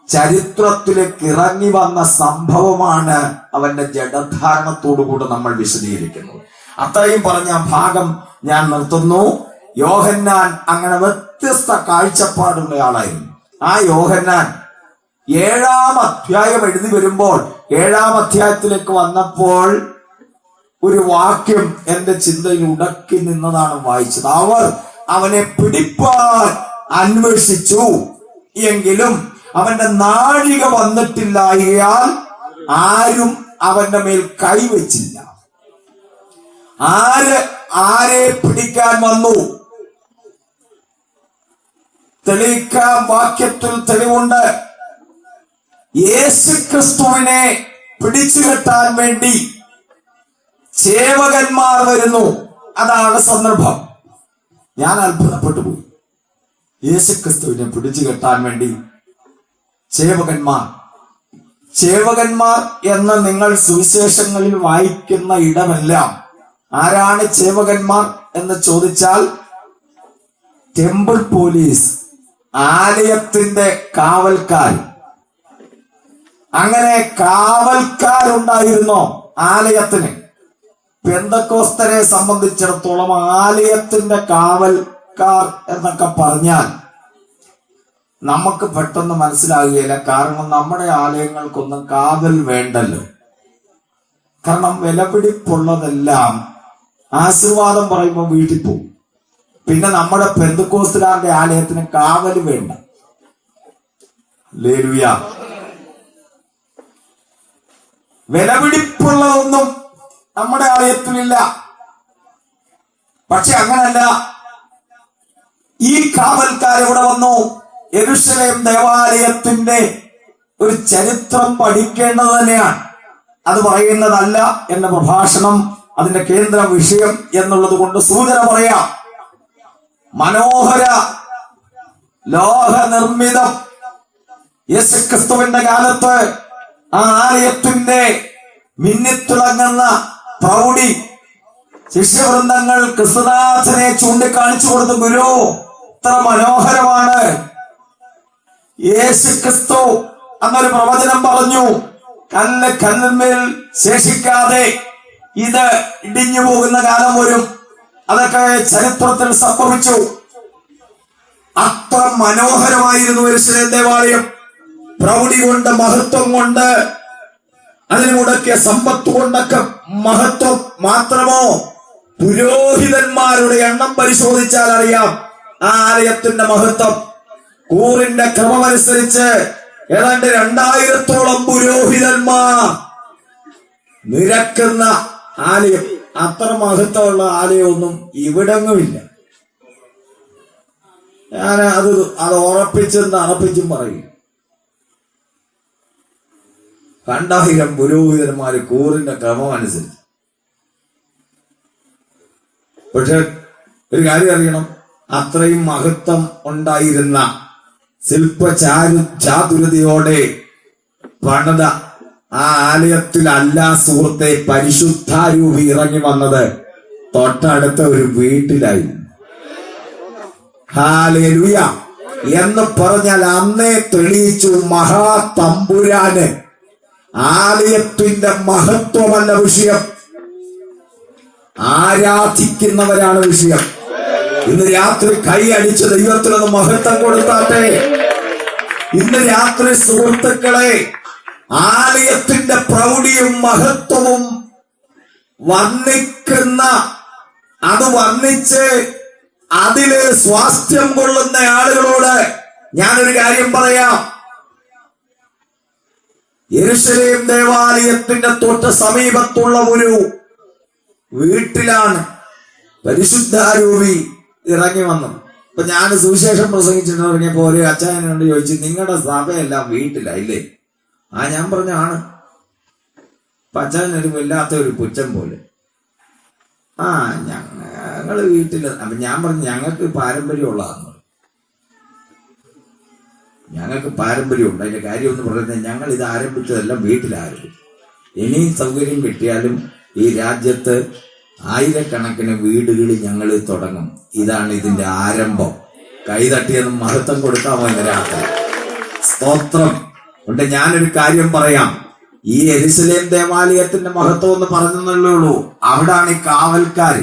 ചരിത്രത്തിലേക്ക് ഇറങ്ങി വന്ന സംഭവമാണ് അവന്റെ ജഡധാരണത്തോടുകൂടെ നമ്മൾ വിശദീകരിക്കുന്നത്. അത്രയും പറഞ്ഞ ഭാഗം ഞാൻ നിർത്തുന്നു. യോഹന്നാൻ അങ്ങനെ വ്യത്യസ്ത കാഴ്ചപ്പാടുള്ള ആളായിരുന്നു. ആ യോഹന്നാൻ 7-ാം അധ്യായം എഴുതി വരുമ്പോൾ 7-ാം അധ്യായത്തിലേക്ക് വന്നപ്പോൾ ഒരു വാക്യം എന്റെ ചിന്തയിൽ ഉടക്കി നിന്നതാണ് വായിച്ചത്. അവർ അവനെ പിടിപ്പാൻ അന്വേഷിച്ചു, എങ്കിലും അവന്റെ നാഴിക വന്നിട്ടില്ലായകയാൽ ആരും അവന്റെ മേൽ കൈവച്ചില്ല. ആരെ പിടിക്കാൻ വന്നു? തെളിയിക്കാൻ വാക്യത്തിൽ തെളിവുണ്ട്. യേശു ക്രിസ്തുവിനെ പിടിച്ചു കെട്ടാൻ വേണ്ടി സേവകന്മാർ വരുന്നു. അതാണ് സന്ദർഭം. ഞാൻ അത്ഭുതപ്പെട്ടു പോയി. യേശു ക്രിസ്തുവിനെ പിടിച്ചു കെട്ടാൻ വേണ്ടി സേവകന്മാർ എന്ന് നിങ്ങൾ സുവിശേഷങ്ങളിൽ വായിക്കുന്ന ഇടമെല്ലാം ആരാണ് സേവകന്മാർ എന്ന് ചോദിച്ചാൽ ടെമ്പിൾ പോലീസ്, ആലയത്തിന്റെ കാവൽക്കാർ. അങ്ങനെ കാവൽക്കാരുണ്ടായിരുന്നോ ആലയത്തിന്? പെന്തക്കോസ്തരെ സംബന്ധിച്ചിടത്തോളം ആലയത്തിന്റെ കാവൽക്കാർ എന്നൊക്കെ പറഞ്ഞാൽ നമുക്ക് പെട്ടെന്ന് മനസ്സിലാകുകയില്ല. കാരണം നമ്മുടെ ആലയങ്ങൾക്കൊന്നും കാവൽ വേണ്ടല്ലോ. കാരണം വിലപിടിപ്പുള്ളതെല്ലാം ആശീർവാദം പറയുമ്പോൾ വീട്ടിൽ പോകും. പിന്നെ നമ്മുടെ പെന്തക്കോസ്തുകാരുടെ ആലയത്തിന് കാവൽ വേണ്ട. ഹല്ലേലൂയ. വിലപിടിപ്പുള്ളതൊന്നും നമ്മുടെ ആലയത്തിലില്ല. പക്ഷെ അങ്ങനല്ല. ഈ കാവൽക്കാർ ഇവിടെ വന്നു. യെരൂശലേം ദേവാലയത്തിന്റെ ഒരു ചരിത്രം പഠിക്കേണ്ടത് തന്നെയാണ്. അത് പറയുന്നതല്ല എന്ന പ്രഭാഷണം അതിന്റെ കേന്ദ്ര വിഷയം എന്നുള്ളത് കൊണ്ട് സൂചന പറയാം. മനോഹര ലോഹ നിർമ്മിതം യേശുക്രിസ്തുവിന്റെ കാലത്ത് ആ ആലയത്തിന്റെ മിന്നിത്തിളങ്ങുന്ന പ്രൗഢി ശിഷ്യവൃന്ദങ്ങൾ ക്രിസ്തുനാഥനെ ചൂണ്ടിക്കാണിച്ചു കൊടുത്തു. ഗുരു, ഇത്ര മനോഹരമാണ്. യേശുക്രിസ്തു അന്നൊരു പ്രവചനം പറഞ്ഞു, കല്ല് കല്ലിന്മേൽ ശേഷിക്കാതെ ഇത് ഇടിഞ്ഞു പോകുന്ന കാലം വരും. അതൊക്കെ ചരിത്രത്തിൽ സംഭവിച്ചു. അത്ര മനോഹരമായിരുന്നു യെരൂശലേം ദേവാലയം. പ്രൗഢി കൊണ്ട്, മഹത്വം കൊണ്ട്, അതിന് മുടക്കിയ സമ്പത്ത് കൊണ്ടൊക്കെ മഹത്വം. മാത്രമോ പുരോഹിതന്മാരുടെ എണ്ണം പരിശോധിച്ചാൽ അറിയാം ആ ആലയത്തിന്റെ മഹത്വം. കൂറിന്റെ ക്രമമനുസരിച്ച് ഏതാണ്ട് 2000-ഓളം പുരോഹിതന്മാർ നിരക്കുന്ന ആലയം. അത്ര മഹത്വമുള്ള ആലയമൊന്നും ഇവിടെങ്ങുമില്ല. ഞാൻ അത് ഉറപ്പിച്ചും തണുപ്പിച്ചും പറയും. 2000 പുരോഹിതന്മാര് കൂറിന്റെ ക്രമം അനുസരിച്ച്. പക്ഷെ ഒരു കാര്യം അറിയണം, അത്രയും മഹത്വം ഉണ്ടായിരുന്ന ശില്പചാതുരതയോടെ പണിത ആ ആലയത്തിലല്ല സുഹൃത്തെ പരിശുദ്ധാരൂപി ഇറങ്ങി വന്നത്, തൊട്ടടുത്ത ഒരു വീട്ടിലായിരുന്നു. ഹല്ലേലൂയ എന്ന് പറഞ്ഞാൽ അന്നേ തെളിയിച്ചു മഹാതമ്പുരാന് ആലയത്തിന്റെ മഹത്വമല്ല വിഷയം, ആരാധിക്കുന്നവരാണ് വിഷയം. ഇന്ന് രാത്രി കൈ അടിച്ച് ദൈവത്തിനൊന്ന് മഹത്വം കൊടുത്താട്ടെ. ഇന്ന് രാത്രി സുഹൃത്തുക്കളെ, ആലയത്തിന്റെ പ്രൗഢിയും മഹത്വവും വർണ്ണിക്കുന്ന, അത് വർണ്ണിച്ച് അതില് സ്വാസ്ഥ്യം കൊള്ളുന്ന ആളുകളോട് ഞാനൊരു കാര്യം പറയാം. യെരൂശലേം ദേവാലയത്തിന്റെ തൊട്ട് സമീപത്തുള്ള ഒരു വീട്ടിലാണ് പരിശുദ്ധാരൂപി ഇറങ്ങി വന്നത്. ഇപ്പൊ ഞാൻ സുവിശേഷം പ്രസംഗിച്ചിട്ട് പറഞ്ഞപ്പോ ഒരു അച്ചായനോട് ചോദിച്ചു, നിങ്ങളുടെ സഭയെല്ലാം വീട്ടിലായില്ലേ? ഞാൻ പറഞ്ഞ ആണ്. പച്ചനൊരു വല്ലാത്ത ഒരു പുച്ഛം പോലെ. ഞങ്ങള് വീട്ടില് അപ്പൊ ഞാൻ പറഞ്ഞു ഞങ്ങൾക്ക് പാരമ്പര്യമുള്ളതാന്ന്. ഞങ്ങൾക്ക് പാരമ്പര്യമുണ്ട്. അതിന്റെ കാര്യം എന്ന് പറയുന്നത് ഞങ്ങൾ ഇത് ആരംഭിച്ചതെല്ലാം വീട്ടിലാരംഭിച്ചു. ഇനിയും സൗകര്യം കിട്ടിയാലും ഈ രാജ്യത്ത് ആയിരക്കണക്കിന് വീടുകളിൽ ഞങ്ങൾ തുടങ്ങും. ഇതാണ് ഇതിന്റെ ആരംഭം. കൈതട്ടിയെന്ന് മഹത്വം കൊടുക്കാമോ ഇന്ന് രാത്രി? സ്തോത്രം. കൊണ്ട് ഞാനൊരു കാര്യം പറയാം. ഈ യെരുശലേം ദേവാലയത്തിന്റെ മഹത്വം എന്ന് പറഞ്ഞെന്നുള്ളേ ഉള്ളൂ. അവിടാണ് ഈ കാവൽക്കാര്,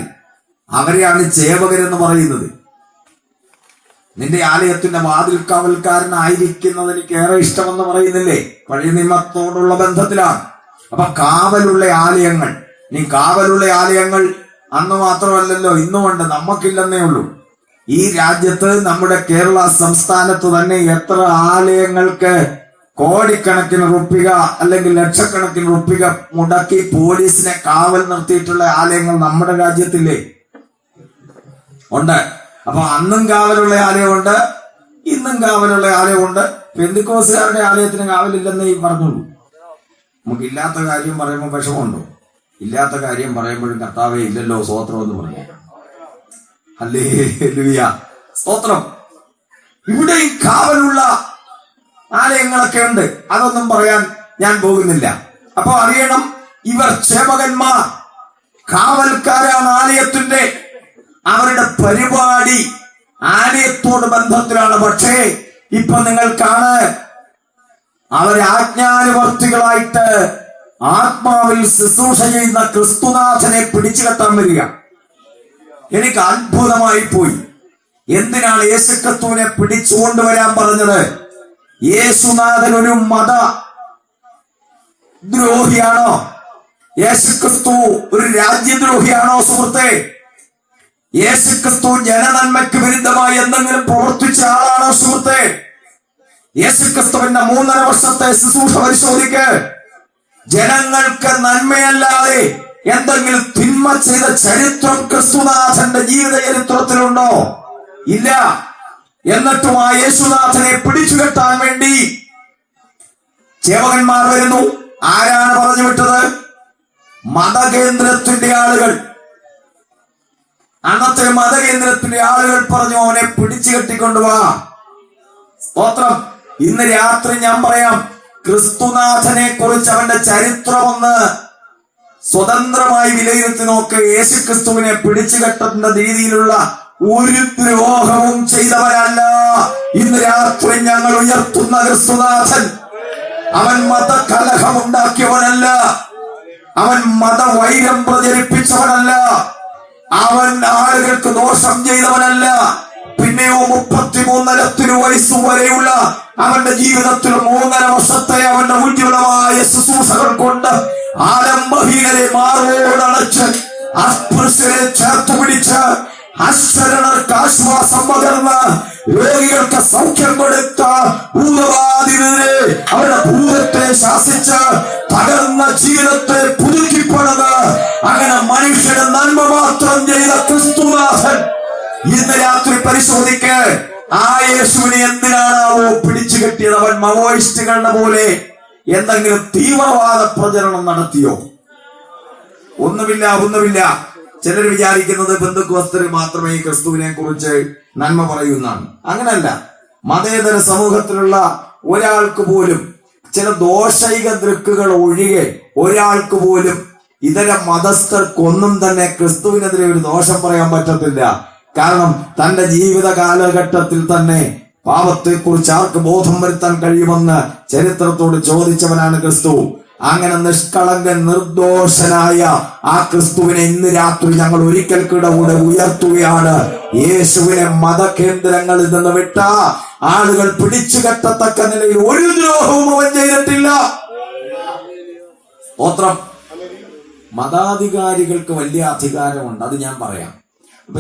അവരെയാണ് സേവകരെന്ന് പറയുന്നത്. നിന്റെ ആലയത്തിന്റെ വാതിൽ കാവൽക്കാരനായിരിക്കുന്നത് എനിക്ക് ഏറെ ഇഷ്ടമെന്ന് പറയുന്നില്ലേ? പഴയ നിയമത്തോടുള്ള ബന്ധത്തിലാണ്. അപ്പൊ കാവലുള്ള ആലയങ്ങൾ, നീ കാവലുള്ള ആലയങ്ങൾ അന്ന് മാത്രമല്ലല്ലോ ഇന്നുമുണ്ട്, നമുക്കില്ലെന്നേ ഉള്ളൂ. ഈ രാജ്യത്ത് നമ്മുടെ കേരള സംസ്ഥാനത്ത് തന്നെ എത്ര ആലയങ്ങൾക്ക് കോടിക്കണക്കിന് റുപ്പിക അല്ലെങ്കിൽ ലക്ഷക്കണക്കിന് റുപ്പിക മുടക്കി പോലീസിനെ കാവൽ നിർത്തിയിട്ടുള്ള ആലയങ്ങൾ നമ്മുടെ രാജ്യത്തില്ലേ? ഉണ്ട്. അപ്പൊ അന്നും കാവലുള്ള ആലയമുണ്ട്, ഇന്നും കാവലുള്ള ആലയമുണ്ട്. പെന്തിക്കോസുകാരുടെ ആലയത്തിന് കാവലില്ലെന്നേ ഈ പറഞ്ഞുള്ളൂ. നമുക്ക് ഇല്ലാത്ത കാര്യം പറയുമ്പോൾ വിഷമമുണ്ടോ? ഇല്ലാത്ത കാര്യം പറയുമ്പോഴും കർത്താവേ ഇല്ലല്ലോ സ്തോത്രം എന്ന് പറഞ്ഞു. ഹല്ലേലൂയ, സ്തോത്രം. ഇവിടെയും കാവലുള്ള ആലയങ്ങളൊക്കെ ഉണ്ട്. അതൊന്നും പറയാൻ ഞാൻ പോകുന്നില്ല. അപ്പൊ അറിയണം, ഇവർ സേവകന്മാർ, കാവൽക്കാരാണ് ആലയത്തിന്റെ. അവരുടെ പരിപാടി ആലയത്തോട് ബന്ധത്തിലാണ്. പക്ഷേ ഇപ്പൊ നിങ്ങൾക്കാണ് അവരെ ആജ്ഞാനുവർത്തികളായിട്ട് ആത്മാവിൽ ശുശ്രൂഷ ചെയ്യുന്ന ക്രിസ്തുനാഥനെ പിടിച്ചു കെട്ടാൻ വരിക. എനിക്ക് അത്ഭുതമായി പോയി. എന്തിനാണ് യേശുക്രിസ്തുവിനെ പിടിച്ചുകൊണ്ടുവരാൻ പറഞ്ഞത്? യേശുനാഥൻ ഒരു മത ദ്രോഹിയാണോ? യേശുക്രിസ്തു ഒരു രാജ്യദ്രോഹിയാണോ? സുഹൃത്തെ, യേശുക്രിസ്തു ജനനന്മയ്ക്ക് വിരുദ്ധമായി എന്തെങ്കിലും പ്രവർത്തിച്ച ആളാണോ? സുഹൃത്തെ, യേശുക്രിസ്തുവിന്റെ 3.5 വർഷത്തെ ശുശ്രൂഷ പരിശോധിക്ക്. ജനങ്ങൾക്ക് നന്മയല്ലാതെ എന്തെങ്കിലും തിന്മ ചെയ്ത ചരിത്രം ക്രിസ്തുനാഥന്റെ ജീവിത ചരിത്രത്തിലുണ്ടോ? ഇല്ല. എന്നിട്ടും ആ യേശുനാഥനെ പിടിച്ചു കെട്ടാൻ വേണ്ടി സേവകന്മാർ വരുന്നു. ആരാണ് പറഞ്ഞു വിട്ടത്? മതകേന്ദ്രത്തിന്റെ ആളുകൾ. അന്നത്തെ മതകേന്ദ്രത്തിന്റെ ആളുകൾ പറഞ്ഞു അവനെ പിടിച്ചു കെട്ടിക്കൊണ്ടുവാ. സ്തോത്രം. ഇന്ന് രാത്രി ഞാൻ പറയാം, ക്രിസ്തുനാഥനെ കുറിച്ച് അവന്റെ ചരിത്രം ഒന്ന് സ്വതന്ത്രമായി വിലയിരുത്തി നോക്ക്. യേശുക്രിസ്തുവിനെ പിടിച്ചു കെട്ടുന്ന രീതിയിലുള്ള ഒരു ദ്രോഹവും ചെയ്തവരല്ല ഇന്ന് രാത്രി ഞങ്ങൾ ഉയർത്തുന്ന ക്രിസ്തുനാഥൻ. അവൻ മതകലഹമുണ്ടാക്കിയവനല്ല, അവൻ മതവൈരം പ്രചരിപ്പിച്ചവനല്ല, അവൻ ആളുകൾക്ക് ദോഷം ചെയ്തവനല്ല. പിന്നെയോ 33 വയസ്സു വരെയുള്ള അവന്റെ ജീവിതത്തിൽ 3.5 വർഷത്തെ അവന്റെ ഉജ്ജ്വലമായ ശുശ്രൂഷകൾ കൊണ്ട് ആലംബഹീനരെ മാറോടണച്ച് അസ്പൃശ്യരെ ചേർത്തു പിടിച്ച് അശരണർക്ക് ആശ്വാസം പകർന്ന് രോഗികൾക്ക് സൗഖ്യം കൊടുത്ത ഭൂതബാധിതരെ അവരുടെ ഭൂതത്തെ ശാസിച്ച് തകർന്ന ജീവിതത്തെ പുതുക്കിപ്പണത് അങ്ങനെ മനുഷ്യന് നന്മ മാത്രം ചെയ്ത ക്രിസ്തുനാഥൻ ഇന്ന് രാത്രി പരിശോധിക്ക്. ആ യേശുവിനെ എന്തിനാണാവോ പിടിച്ചു കെട്ടിയത്? അവൻ മവോയിസ്റ്റുകളുടെ പോലെ എന്തെങ്കിലും തീവ്രവാദ പ്രചരണം നടത്തിയോ? ഒന്നുമില്ല. ചിലർ വിചാരിക്കുന്നത് ബന്ധുക്വസ്തര് മാത്രമേ ക്രിസ്തുവിനെ കുറിച്ച് നന്മ പറയുന്നതാണ്. അങ്ങനല്ല. മതേതര സമൂഹത്തിലുള്ള ഒരാൾക്ക് പോലും, ചില ദോഷൈക ദൃക്കുകൾ ഒഴികെ ഒരാൾക്ക് പോലും ഇതര മതസ്ഥർക്കൊന്നും തന്നെ ക്രിസ്തുവിനെതിരെ ഒരു ദോഷം പറയാൻ പറ്റത്തില്ല. കാരണം തന്റെ ജീവിത കാലഘട്ടത്തിൽ തന്നെ പാപത്തെക്കുറിച്ച് ആർക്ക് ബോധം വരുത്താൻ കഴിയുമെന്ന് ചരിത്രത്തോട് ചോദിച്ചവനാണ് ക്രിസ്തു. അങ്ങനെ നിഷ്കളങ്കൻ നിർദോഷനായ ആ ക്രിസ്തുവിനെ ഇന്ന് രാത്രി ഞങ്ങൾ ഒരിക്കൽ കൂടെ ഉയർത്തുകയാണ്. യേശുവിനെ മതകേന്ദ്രങ്ങളിൽ നിന്ന് വിട്ട ആളുകൾ പിടിച്ചു കെട്ടത്തക്ക നിലയിൽ ഒരു ദ്രോഹവും അവൻ ചെയ്തിട്ടില്ല. സ്തോത്രം. മതാധികാരികൾക്ക് വലിയ അധികാരമുണ്ട്, അത് ഞാൻ പറയാം. അപ്പൊ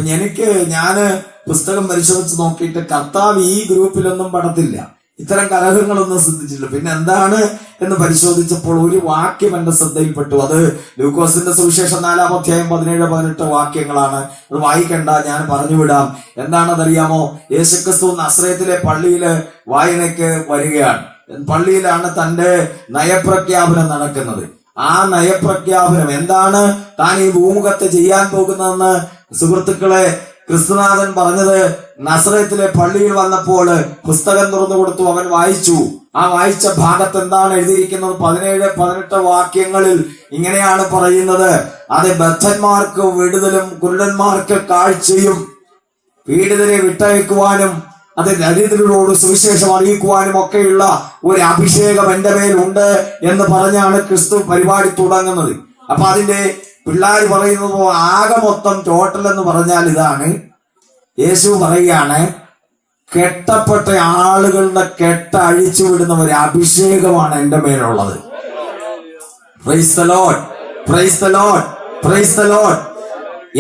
ഞാന് പുസ്തകം പരിശോധിച്ച് നോക്കിയിട്ട് കർത്താവ് ഈ ഗ്രൂപ്പിലൊന്നും പെടത്തില്ല, ഇത്തരം കലഹങ്ങളൊന്നും ശ്രദ്ധിച്ചില്ല. പിന്നെ എന്താണ് എന്ന് പരിശോധിച്ചപ്പോൾ ഒരു വാക്യം എന്റെ ശ്രദ്ധയിൽപ്പെട്ടു. അത് ലൂക്കോസിന്റെ സുവിശേഷം 4-ാം അധ്യായം 17-18 വാക്യങ്ങളാണ്. അത് വായിക്കണ്ട, ഞാൻ പറഞ്ഞുവിടാം. എന്താണെന്നറിയാമോ? യേശുക്രിസ്തു നസ്രയത്തിലെ പള്ളിയില് വായനയ്ക്ക് വരികയാണ്. പള്ളിയിലാണ് തന്റെ നയപ്രഖ്യാപനം നടക്കുന്നത്. ആ നയപ്രഖ്യാപനം എന്താണ് താൻ ഈ ഭൂമുഖത്ത് ചെയ്യാൻ പോകുന്നതെന്ന് സുഹൃത്തുക്കളെ ക്രിസ്തുനാഥൻ പറഞ്ഞത് നസറേത്തിലെ പള്ളിയിൽ വന്നപ്പോൾ പുസ്തകം തുറന്നു കൊടുത്തു. അവൻ വായിച്ചു. ആ വായിച്ച ഭാഗത്ത് എന്താണ് എഴുതിയിരിക്കുന്നത്? 17-18 വാക്യങ്ങളിൽ ഇങ്ങനെയാണ് പറയുന്നത്: അത് ബദ്ധന്മാർക്ക് വിടുതലും കുരുടന്മാർക്ക് കാഴ്ചയും പീഡിതരെ വിട്ടയക്കുവാനും അത് ദരിദ്രരോട് സുവിശേഷം അറിയിക്കുവാനും ഒക്കെയുള്ള ഒരു അഭിഷേകം എന്റെ മേലുണ്ട് എന്ന് പറഞ്ഞാണ് ക്രിസ്തു പരിപാടി തുടങ്ങുന്നത്. അപ്പൊ അതിന്റെ പിള്ളേർ പറയുന്നത് ആകെ മൊത്തം ടോട്ടൽ എന്ന് പറഞ്ഞാൽ ഇതാണ്. യേശു പറയുകയാണ്, കെട്ടപ്പെട്ട ആളുകളുടെ കെട്ട അഴിച്ചു വിടുന്ന ഒരു അഭിഷേകമാണ് എന്റെ മേലുള്ളത്. Praise the lord, praise the lord, praise the lord.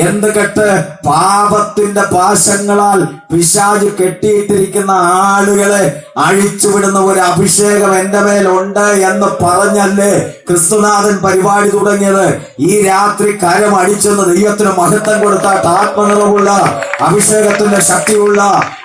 എന്ത് കെട്ട്? പാപത്തിന്റെ പാശങ്ങളാൽ പിശാച് കെട്ടിയിട്ടിരിക്കുന്ന ആളുകളെ അഴിച്ചുവിടുന്ന ഒരു അഭിഷേകം എന്റെ മേലുണ്ട് എന്ന് പറഞ്ഞല്ലേ ക്രിസ്തുനാഥൻ പരിപാടി തുടങ്ങിയത്. ഈ രാത്രി കരം അടിച്ചെന്ന് ദൈവത്തിന് മഹത്വം കൊടുത്താട്ട് ആത്മനിറവുള്ള അഭിഷേകത്തിന്റെ ശക്തിയുള്ള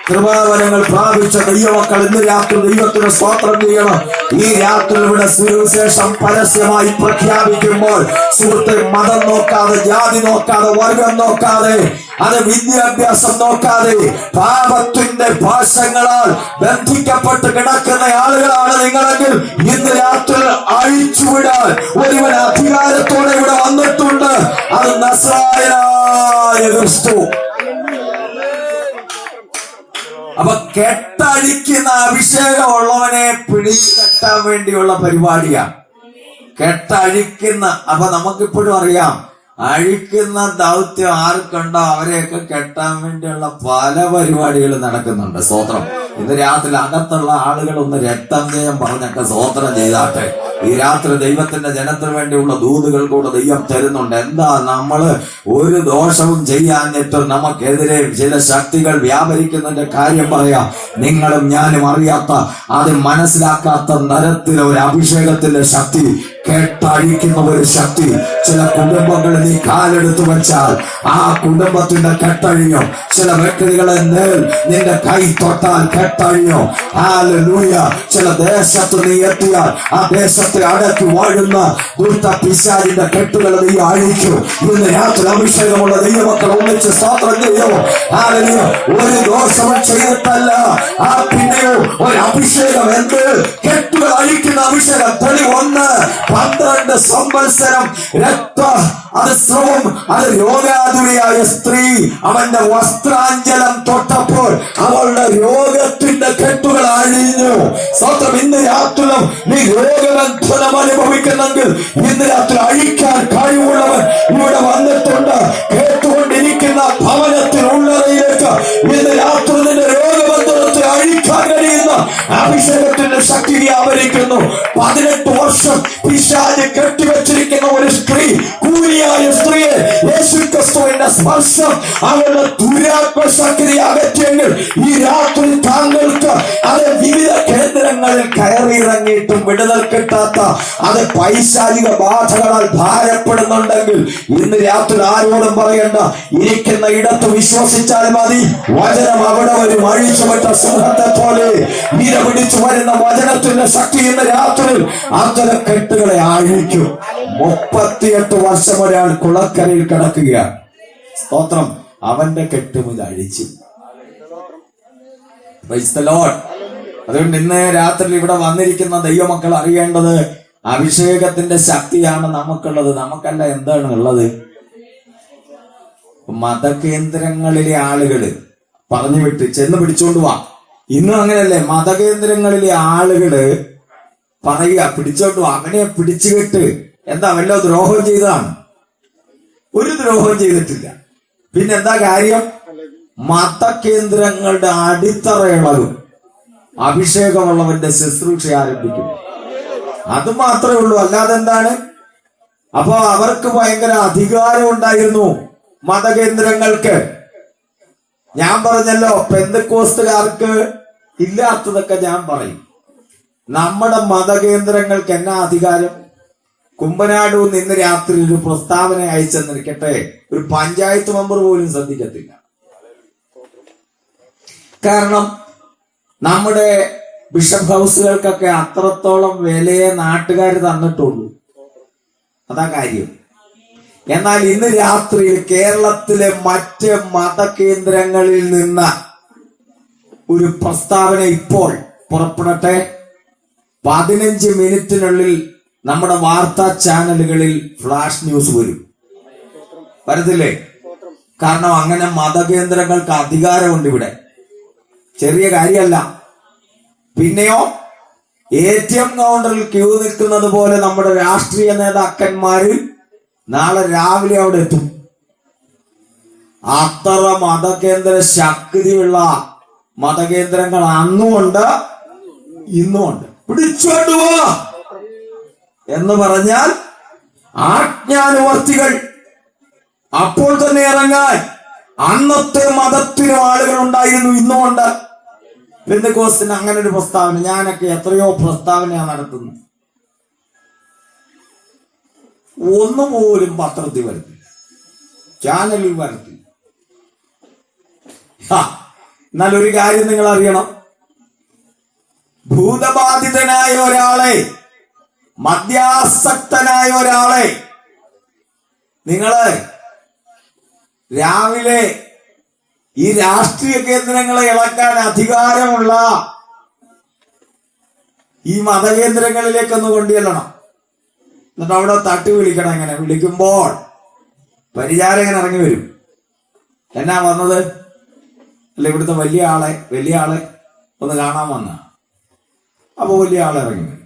കൃപാവരങ്ങൾ പ്രാപിച്ച ദൈവമക്കൾ ഇന്ന് രാത്രി ദൈവത്തിന് സ്തോത്രം ചെയ്യണം. ഈ രാത്രി ഇവിടെ സുവിശേഷം പരസ്യമായി പ്രഖ്യാപിക്കുമ്പോൾ സുഹൃത്തെ, മതം നോക്കാതെ, ജാതി നോക്കാതെ, വർഗം നോക്കാതെ, അത് വിദ്യാഭ്യാസം നോക്കാതെ, പാപത്തിന്റെ പാശങ്ങളാൽ ബന്ധിക്കപ്പെട്ട് കിടക്കുന്ന ആളുകളാണ് നിങ്ങളെങ്കിൽ ഇന്ന് രാത്രി അഴിച്ചുവിടാൻ ഒരുവൻ അധികാരത്തോടെ ഇവിടെ വന്നിട്ടുണ്ട്. അത് നസ്രായനായ ക്രിസ്തു. അപ്പൊ കെട്ടഴിക്കുന്ന അഭിഷേകം ഉള്ളവനെ പിടിച്ചു കെട്ടാൻ വേണ്ടിയുള്ള പരിപാടിയാണ് കെട്ടഴിക്കുന്ന. അപ്പൊ നമുക്കിപ്പോഴും അറിയാം, അഴിക്കുന്ന ദൗത്യം ആർക്കുണ്ടോ അവരെയൊക്കെ കെട്ടാൻ വേണ്ടിയുള്ള പല പരിപാടികൾ നടക്കുന്നുണ്ട്. സ്തോത്രം. ഇന്ന് രാത്രി അകത്തുള്ള ആളുകൾ ഒന്ന് രക്തം പറഞ്ഞൊക്കെ സ്തോത്രം ചെയ്താട്ടെ. ഈ രാത്രി ദൈവത്തിന്റെ ജനത്തിന് വേണ്ടിയുള്ള ദൂതുകൾ കൂടെ ദൈവം തരുന്നുണ്ട്. എന്താ, നമ്മള് ഒരു ദോഷവും ചെയ്യാഞ്ഞിട്ട് നമുക്കെതിരെ ചില ശക്തികൾ വ്യാപരിക്കുന്നതിന്റെ കാര്യം പറയാം. നിങ്ങളും ഞാനും അറിയാത്ത, അത് മനസ്സിലാക്കാത്ത തരത്തിലെ ഒരു അഭിഷേകത്തിന്റെ ശക്തി, കെട്ടഴിക്കുന്ന ഒരു ശക്തി. ചില കുടുംബങ്ങളിൽ നീ കാലെടുത്തു വെച്ചാൽ ആ കുടുംബത്തിന്റെ കെട്ടഴിഞ്ഞു. ചില വ്യക്തികളെ നിന്റെ കൈ തൊട്ടാൽ കെട്ടഴിഞ്ഞു. ഹല്ലേലൂയ. ചില ദേശത്ത് നീ എത്തിയാൽ ആ ദേശത്തെ അടക്കി വാഴുന്ന ദുഷ്ട പിശാചിന്റെ കെട്ടുകൾ നീ അഴിച്ചു. ഇന്ന് രാത്രി അഭിഷേകമുള്ള ദൈവമക്കൾ ഒന്നിച്ച് സ്തോത്രം ചെയ്യോ. ഹല്ലേലൂയ. ഒരു ദോഷവും ചെയ്തിട്ടല്ല, ആ പിന്നെയോ ഒരു അഭിഷേകം. എന്ത്? കെട്ടുകൾ അഴിക്കുന്ന അഭിഷേകം. തെളിവ് 1, 12 സംവത്സരം രക്ത അത് സ്രവം, അത് രോഗാതുരയായ സ്ത്രീ അവന്റെ വസ്ത്രാഞ്ചലം തൊട്ടപ്പോൾ അവളുടെ രോഗത്തിന്റെ കെട്ടുകൾ അഴിഞ്ഞു. സ്വന്തം ഇന്ന് രാത്രിയും നീ രോഗബന്ധനം അനുഭവിക്കുന്നെങ്കിൽ ഇന്ന് രാത്രി അഴിക്കാൻ കഴിവുള്ളവൻ ഇവിടെ വന്നിട്ടുണ്ട്. കേട്ടുകൊണ്ടിരിക്കുന്ന ഭവനത്തിനുള്ളവയിലേക്ക് ഇന്ന് രാത്രി നിന്റെ രോഗബന്ധനത്തെ അഴിക്കാൻ കഴിയുന്ന അഭിഷേകത്തിന്റെ ശക്തി വ്യാപരിക്കുന്നു. 18 വർഷം പിശാച് കെട്ടിവെച്ചിരിക്കുന്ന ഒരു സ്ത്രീ, കൂലിയായ സ്ത്രീയെ യേശു ക്രിസ്തുവിന്റെ സ്പർശം അവരുടെ ദുരാത്മശക്തി അകറ്റിയെങ്കിൽ ഈ രാത്രി താങ്കൾക്ക് അത് വിവിധ കേന്ദ്രങ്ങളിൽ കയറിയിറങ്ങിയിട്ടും വിടുതൽ കിട്ടാത്ത അത് പൈശാചിക ബാധകളാൽ ഭാരപ്പെടുന്നുണ്ടെങ്കിൽ ഇന്ന് രാത്രി ആരോടും പറയണ്ട, ഇരിക്കുന്ന ഇടത്ത് വിശ്വസിച്ചാൽ മതി. വചനം അവിടെ ഒരു അഴിച്ചുവിട്ട സിംഹത്തെ പോലെ നിരപിടിച്ചു വരുന്ന വചനത്തിന്റെ ശക്തി ഇന്ന് രാത്രി അത്തരം കെട്ടുകളെ അഴിക്കും. 38 വർഷം ഒരാൾ കുളക്കരയിൽ കിടക്കുകയാണ്. സ്തോത്രം. അവന്റെ കെട്ടും ഇത് അഴിച്ചു. Price the Lord. അതുകൊണ്ട് ഇന്ന് രാത്രി ഇവിടെ വന്നിരിക്കുന്ന ദൈവമക്കൾ അറിയേണ്ടത് അഭിഷേകത്തിന്റെ ശക്തിയാണ് നമുക്കുള്ളത്. നമുക്കല്ല എന്താണ് ഉള്ളത്? മതകേന്ദ്രങ്ങളിലെ ആളുകള് പറഞ്ഞു വിട്ട് ചെന്ന് പിടിച്ചോണ്ട് വാ. ഇന്നും അങ്ങനെയല്ലേ? മതകേന്ദ്രങ്ങളിലെ ആളുകള് പറയുക, പിടിച്ചോണ്ട് വാ, അവനെ പിടിച്ചുകെട്ട്. എന്താ, വല്ല ദ്രോഹം ചെയ്തതാണ്? ഒരു ദ്രോഹം ചെയ്തിട്ടില്ല. പിന്നെന്താ കാര്യം? മതകേന്ദ്രങ്ങളുടെ അടിത്തറയുള്ളതും അഭിഷേകമുള്ളവന്റെ ശുശ്രൂഷ ആരംഭിക്കും. അത് മാത്രമേ ഉള്ളൂ. അല്ലാതെ എന്താണ്? അപ്പൊ അവർക്ക് ഭയങ്കര അധികാരം ഉണ്ടായിരുന്നു മതകേന്ദ്രങ്ങൾക്ക്. ഞാൻ പറഞ്ഞല്ലോ, പെന്തക്കോസ്തുകാർക്ക് ഇല്ലാത്തതൊക്കെ ഞാൻ പറയും. നമ്മുടെ മതകേന്ദ്രങ്ങൾക്ക് എന്നാ അധികാരം? കുമ്പനാടൂർ ഇന്ന് രാത്രി ഒരു പ്രസ്താവന അയച്ചെന്നിരിക്കട്ടെ, ഒരു പഞ്ചായത്ത് മെമ്പർ പോലും ശ്രദ്ധിക്കത്തില്ല. കാരണം നമ്മുടെ ബിഷപ്പ് ഹൗസുകൾക്കൊക്കെ അത്രത്തോളം വിലയെ നാട്ടുകാർ തന്നിട്ടുള്ളൂ. അതാ കാര്യം. എന്നാൽ ഇന്ന് രാത്രിയിൽ കേരളത്തിലെ മറ്റ് മതകേന്ദ്രങ്ങളിൽ നിന്ന് ഒരു പ്രസ്താവന ഇപ്പോൾ പുറപ്പെടട്ടെ. 15 മിനിറ്റിനുള്ളിൽ നമ്മുടെ വാർത്താ ചാനലുകളിൽ ഫ്ലാഷ് ന്യൂസ് വരും. വരത്തില്ലേ? കാരണം അങ്ങനെ മതകേന്ദ്രങ്ങൾക്ക് അധികാരമുണ്ട് ഇവിടെ. ചെറിയ കാര്യമല്ല. പിന്നെയോ ATM കൗണ്ടറിൽ ക്യൂ നിൽക്കുന്നത് പോലെ നമ്മുടെ രാഷ്ട്രീയ നേതാക്കന്മാരിൽ നാളെ രാവിലെ അവിടെ എത്തും. അത്ര മതകേന്ദ്ര ശക്തിയുള്ള മതകേന്ദ്രങ്ങൾ അന്നുമുണ്ട്, ഇന്നുമുണ്ട്. പിടിച്ചോണ്ടുപോവാ എന്ന് പറഞ്ഞാൽ ആജ്ഞാനുവർത്തികൾ അപ്പോൾ തന്നെ ഇറങ്ങാൻ അന്നത്തെ മതത്തിനും ആളുകൾ ഉണ്ടായിരുന്നു, ഇന്നുമുണ്ട്. പെന്തക്കോസ്തിന് അങ്ങനെ ഒരു പ്രസ്താവന, ഞാനൊക്കെ എത്രയോ പ്രസ്താവനയാണ് നടത്തുന്നത്, ഒന്നുപോലും പത്രത്തിൽ വരുത്തി, ചാനലിൽ വരുത്തി. എന്നാൽ ഒരു കാര്യം നിങ്ങൾ അറിയണം, ഭൂതബാധിതനായ ഒരാളെ, മദ്യാസക്തനായ ഒരാളെ നിങ്ങള് രാവിലെ ഈ രാഷ്ട്രീയ കേന്ദ്രങ്ങളെ ഇളക്കാൻ അധികാരമുള്ള ഈ മതകേന്ദ്രങ്ങളിലേക്കൊന്ന് കൊണ്ടുചെല്ലണം. എന്നിട്ട് അവിടെ തട്ടി വിളിക്കണം. ഇങ്ങനെ വിളിക്കുമ്പോൾ പരിചാരകൻ ഇറങ്ങി വരും. എന്നാ വന്നത്? അല്ല, ഇവിടുത്തെ വലിയ ആളെ ഒന്ന് കാണാൻ വന്ന. അപ്പൊ വലിയ ആളെ ഇറങ്ങി വരും.